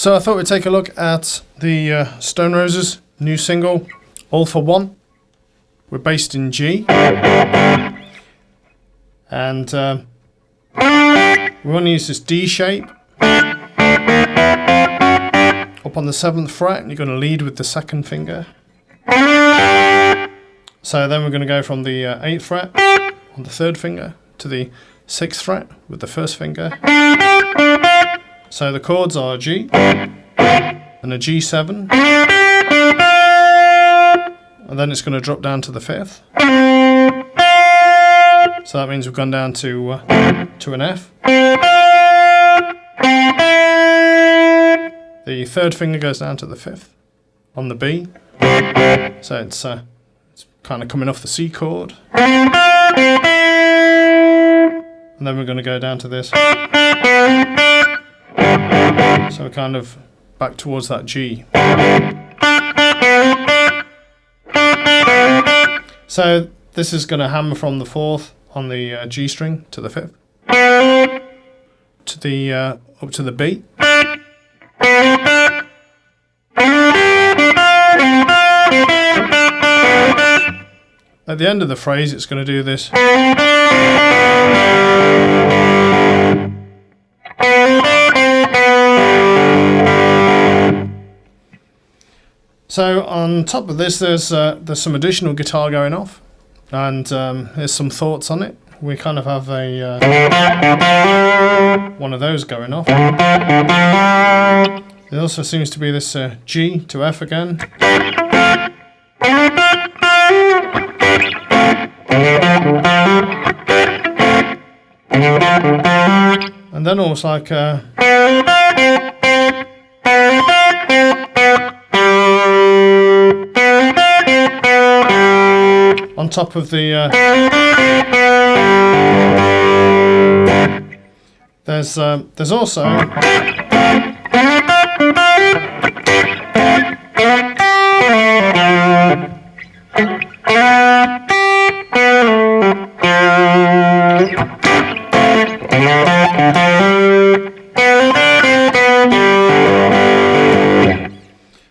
So I thought we'd take a look at the Stone Roses new single, All for One. We're based in G. And we want to use this D shape up on the 7th fret, and you're going to lead with the 2nd finger. So then we're going to go from the 8th fret on the 3rd finger to the 6th fret with the 1st finger. So the chords are G and a G7, and then it's going to drop down to the 5th. So that means we've gone down to an F. The 3rd finger goes down to the 5th on the B. So it's kind of coming off the C chord. And then we're going to go down to this. So we're kind of back towards that G. So this is going to hammer from the 4th on the G string to the 5th, to the up to the B. At the end of the phrase, it's going to do this. So on top of this, there's some additional guitar going off, and there's some thoughts on it. We kind of have a one of those going off. There also seems to be this G to F again. And then almost like on top of the there's also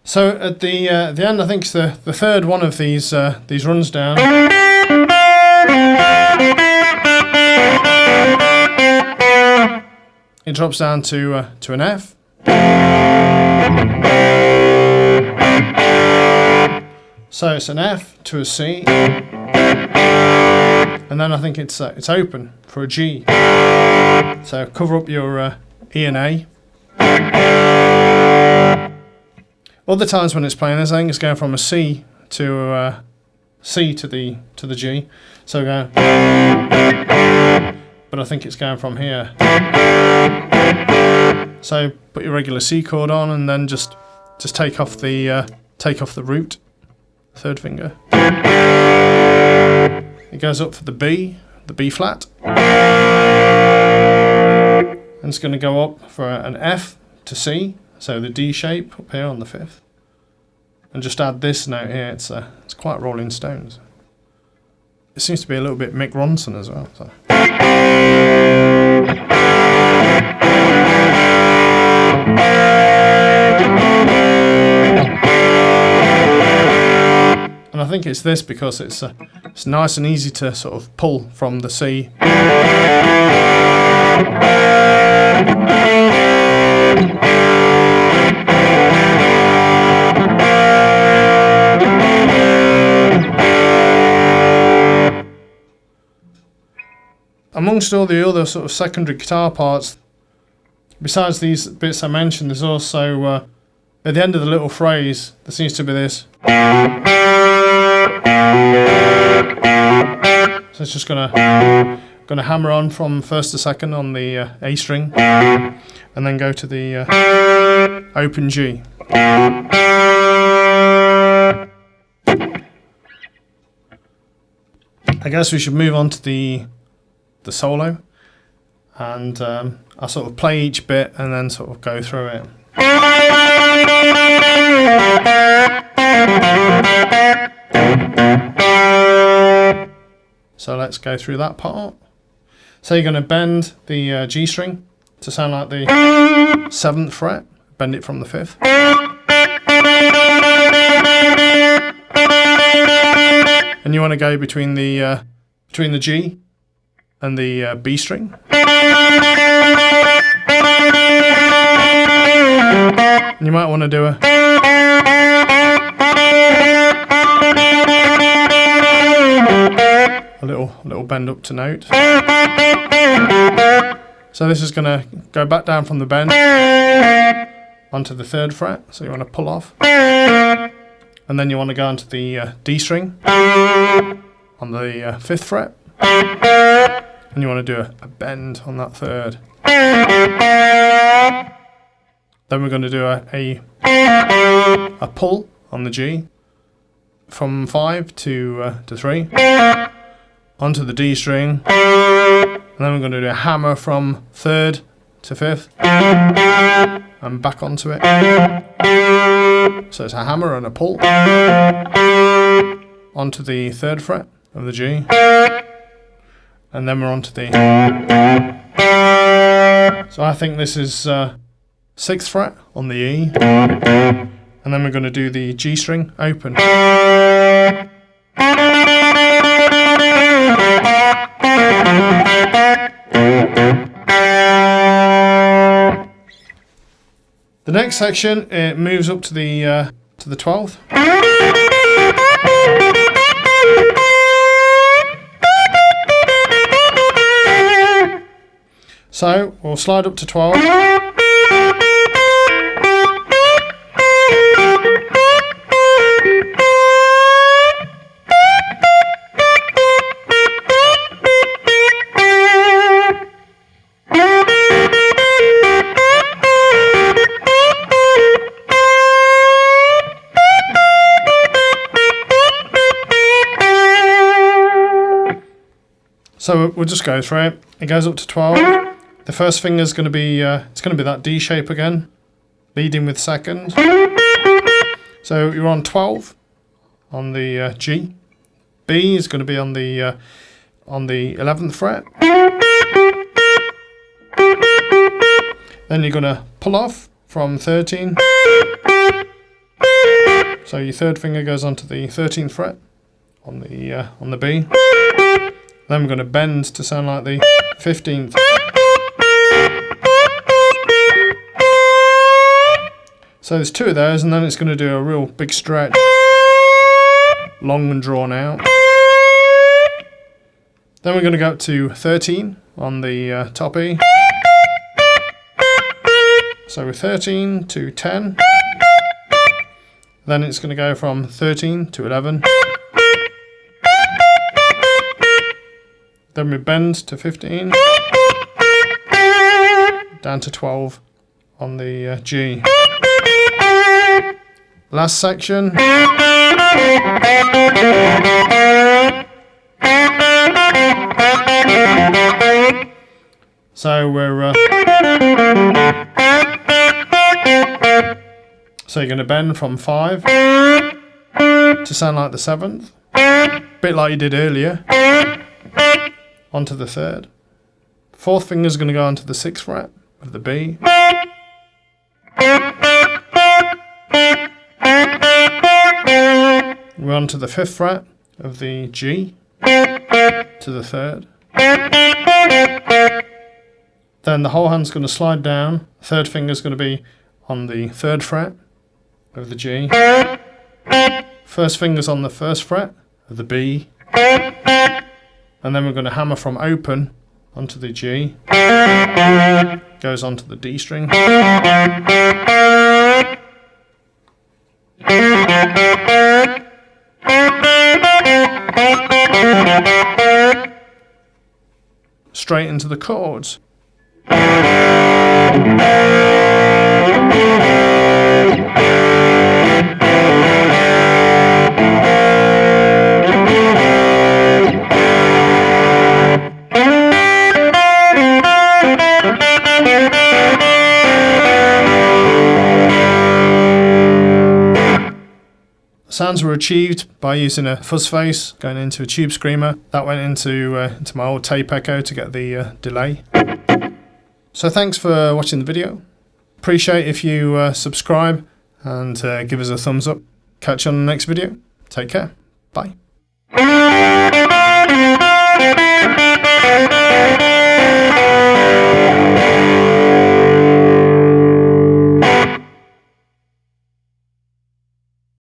so at the end, I think it's the 3rd one of these runs down. It drops down to an F. So it's an F to a C, and then I think it's open for a G. So cover up your E and A. Other times when it's playing this, I think it's going from a C to the G. So go, but I think it's going from here. So put your regular C chord on, and then just take off the root, 3rd finger. It goes up for the B flat, and it's going to go up for an F to C. So the D shape up here on the 5th, and just add this note here. It's quite Rolling Stones. It seems to be a little bit Mick Ronson as well. So. And I think it's this because it's nice and easy to sort of pull from the C. Amongst all the other sort of secondary guitar parts, besides these bits I mentioned, there's also at the end of the little phrase there seems to be this. So it's just gonna hammer on from 1st to 2nd on the A string, and then go to the open G. I guess we should move on to the solo, and I'll sort of play each bit and then sort of go through it. So let's go through that part. So you're going to bend the G string to sound like the 7th fret, bend it from the 5th. And you want to go between the G and the B string. And you might want to do a little bend up to note. So this is going to go back down from the bend onto the 3rd fret. So you want to pull off, and then you want to go onto the D string on the 5th fret, and you want to do a bend on that 3rd. Then we're going to do a pull on the G from 5 to 3 onto the D string, and then we're going to do a hammer from 3rd to 5th and back onto it. So it's a hammer and a pull onto the 3rd fret of the G, and then we're onto the. So I think this is 6th fret on the E, and then we're going to do the G string open. The next section, it moves up to the 12th. So we'll slide up to 12. So we'll just go through it. It goes up to 12. The first finger is going to be it's going to be that D shape again, leading with 2nd. So you're on 12 on the G. B is going to be on the 11th fret. Then you're going to pull off from 13. So your 3rd finger goes onto the 13th fret on the B. Then we're going to bend to sound like the 15th. So there's 2 of those, and then it's going to do a real big stretch, long and drawn out. Then we're going to go up to 13 on the top E. So we're 13 to 10. Then it's going to go from 13 to 11. Then we bend to 15, down to 12 on the G. Last section. So we're so you're going to bend from 5 to sound like the 7th, bit like you did earlier. Onto the 3rd. 4th finger is going to go onto the 6th fret of the B. We're onto the 5th fret of the G to the 3rd. Then the whole hand's going to slide down. 3rd finger is going to be on the 3rd fret of the G. 1st finger's on the 1st fret of the B. And then we're going to hammer from open onto the G, goes onto the D string, straight into the chords. Sounds were achieved by using a fuzz face going into a tube screamer. That went into my old tape echo to get the delay. So thanks for watching the video. Appreciate if you subscribe and give us a thumbs up. Catch you on the next video. Take care. Bye.